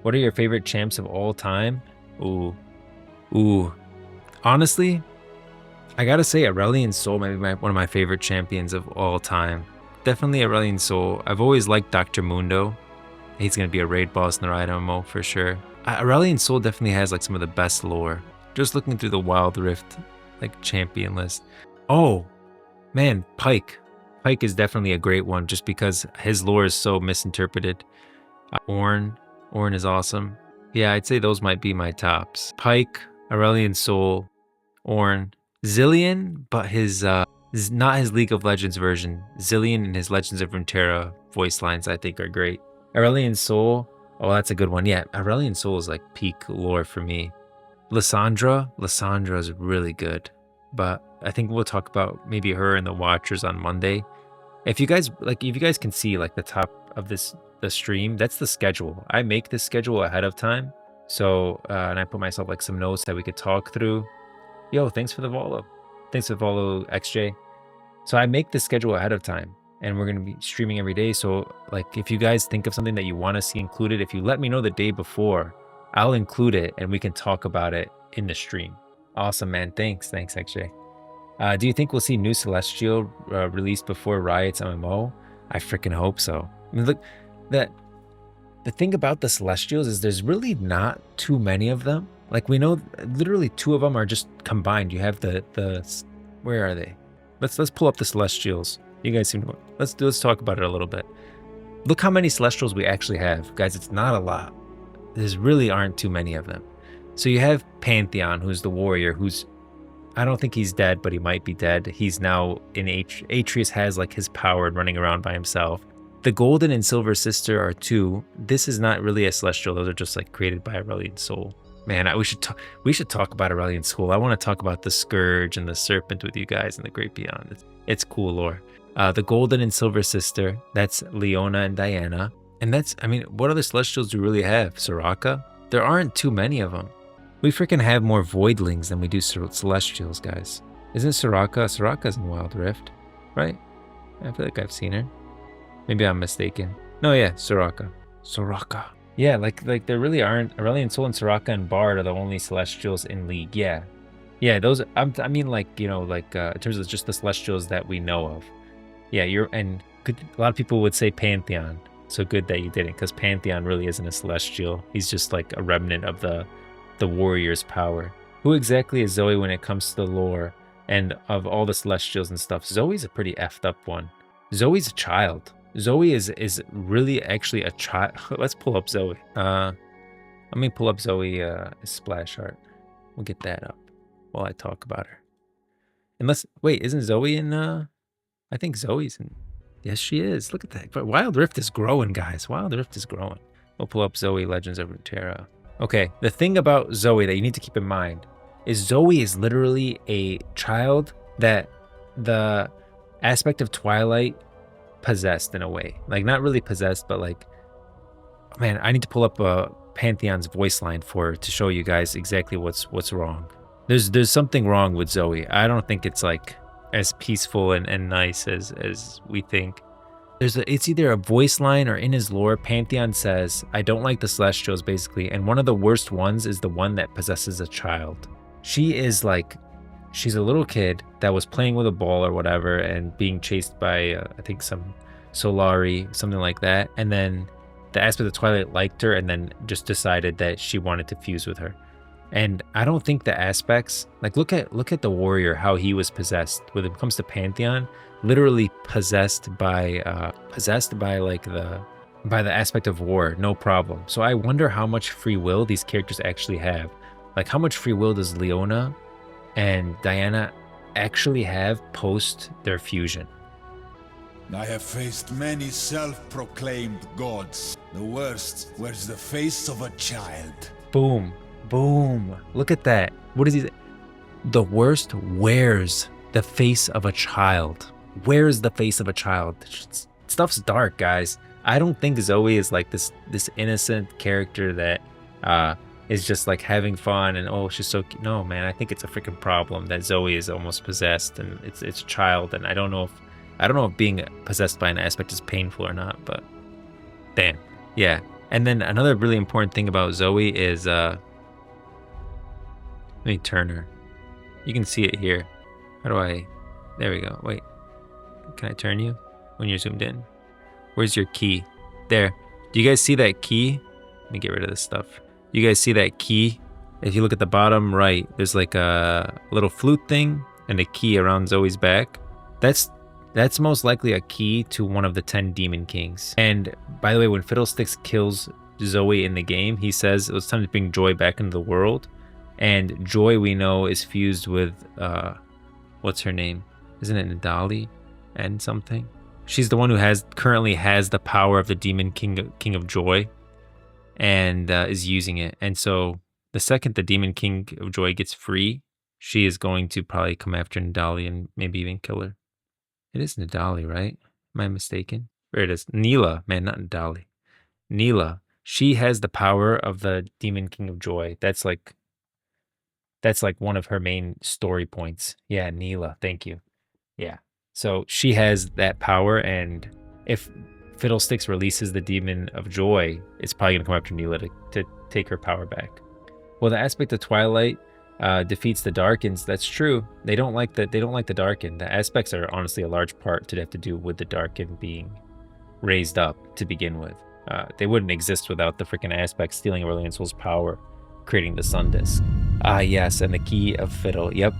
What are your favorite champs of all time? Ooh, ooh. Honestly, I gotta say Aurelion Sol may be one of my favorite champions of all time. Definitely Aurelion Sol. I've always liked Dr. Mundo. He's gonna be a raid boss in the Riot MMO for sure. Aurelion Sol definitely has like some of the best lore. Just looking through the Wild Rift like champion list. Oh man, Pike. Pike is definitely a great one just because his lore is so misinterpreted. Ornn is awesome. Yeah, I'd say those might be my tops. Pike, Aurelion Sol, Ornn, Zillion, but his not his League of Legends version. Zillion and his Legends of Runeterra voice lines I think are great. Aurelion Sol, oh that's a good one. Yeah, Aurelion Sol is like peak lore for me. Lissandra is really good, but I think we'll talk about maybe her and the Watchers on Monday. If you guys can see like the top of the stream, that's the schedule. I make this schedule ahead of time. So and I put myself like some notes that we could talk through. Yo, thanks for the follow. Thanks for the follow, XJ. So I make the schedule ahead of time and we're gonna be streaming every day. So like if you guys think of something that you want to see included, if you let me know the day before, I'll include it and we can talk about it in the stream. Awesome, man. Thanks, XJ. Do you think we'll see new Celestial released before Riot's MMO? I freaking hope so. I mean, look, the thing about the Celestials is there's really not too many of them. Like we know, literally 2 of them are just combined. You have the where are they? Let's pull up the Celestials. You guys seem to let's talk about it a little bit. Look how many Celestials we actually have, guys. It's not a lot. There's really aren't too many of them. So you have Pantheon, who's the warrior, who's I don't think he's dead, but he might be dead. He's now in Atreus has like his power and running around by himself. The Golden and Silver Sister are 2. This is not really a Celestial. Those are just like created by Aurelion Sol. Man, we should talk about Aurelion Sol. I want to talk about the Scourge and the Serpent with you guys in the Great Beyond. It's cool lore. The Golden and Silver Sister, that's Leona and Diana. And that's, I mean, what other Celestials do we really have? Soraka? There aren't too many of them. We freaking have more Voidlings than we do Celestials, guys. Isn't Soraka? Soraka's in Wild Rift, right? I feel like I've seen her. Maybe I'm mistaken. No, yeah, Soraka. Yeah, like there really aren't. Aurelion Sol and Soraka and Bard are the only Celestials in League. Yeah, those. I mean, like in terms of just the Celestials that we know of. Yeah, a lot of people would say Pantheon. So good that you didn't, because Pantheon really isn't a Celestial. He's just like a remnant of the warrior's power. Who exactly is Zoe when it comes to the lore and of all the Celestials and stuff? Zoe's a pretty effed up one. Zoe's a child. Zoe is really actually a child. Let's pull up Zoe. Let me pull up Zoe splash art. We'll get that up while I talk about her. Unless, wait, isn't Zoe in, I think Zoe's in, yes, she is. Look at that. But Wild Rift is growing, guys. Wild Rift is growing. We'll pull up Zoe Legends of Runeterra. Okay, the thing about Zoe that you need to keep in mind is Zoe is literally a child that the aspect of Twilight possessed in a way. Like, not really possessed, but like, man, I need to pull up Pantheon's voice line to show you guys exactly what's wrong. There's something wrong with Zoe. I don't think it's like as peaceful and nice as we think. It's either a voice line or in his lore, Pantheon says, I don't like the Celestials, basically, and one of the worst ones is the one that possesses a child. She is like, she's a little kid that was playing with a ball or whatever and being chased by, I think, some Solari, something like that, and then the aspect of Twilight liked her and then just decided that she wanted to fuse with her. And I don't think the aspects, like look at the warrior, how he was possessed. When it comes to Pantheon, literally possessed by like the aspect of war, no problem. So I wonder how much free will these characters actually have. Like how much free will does Leona and Diana actually have post their fusion? I have faced many self-proclaimed gods. The worst wears the face of a child. Boom. Boom. Look at that. What is he? The worst wears the face of a child. Wears the face of a child. Stuff's dark, guys. I don't think Zoe is like this innocent character that is just like having fun and oh, she's so cute. No, man, I think it's a freaking problem that Zoe is almost possessed and it's a child, and I don't know if being possessed by an aspect is painful or not, but damn. Yeah. And then another really important thing about Zoe is let me turn her. You can see it here. How do I? There we go. Wait, can I turn you when you're zoomed in? Where's your key? There. Do you guys see that key? Let me get rid of this stuff. You guys see that key? If you look at the bottom right, there's like a little flute thing and a key around Zoe's back. That's most likely a key to one of the 10 Demon Kings. And by the way, when Fiddlesticks kills Zoe in the game, he says it was time to bring Joy back into the world. And Joy, we know, is fused with, what's her name? Isn't it Nadali and something? She's the one who currently has the power of the Demon King of Joy and is using it. And so the second the Demon King of Joy gets free, she is going to probably come after Nadali and maybe even kill her. It is Nadali, right? Am I mistaken? There it is. Neela, man, not Nadali. Neela. She has the power of the Demon King of Joy. That's like one of her main story points. Yeah, Neela. Thank you. Yeah. So she has that power, and if Fiddlesticks releases the Demon of Joy, it's probably gonna come after Neela to take her power back. Well, the aspect of Twilight defeats the Darkens. That's true. They don't like the Darken. The aspects are honestly a large part to have to do with the Darken being raised up to begin with. They wouldn't exist without the freaking aspects stealing Aurelion Sol's power, creating the Sun Disk. Ah, yes, and the Key of Fiddle. Yep.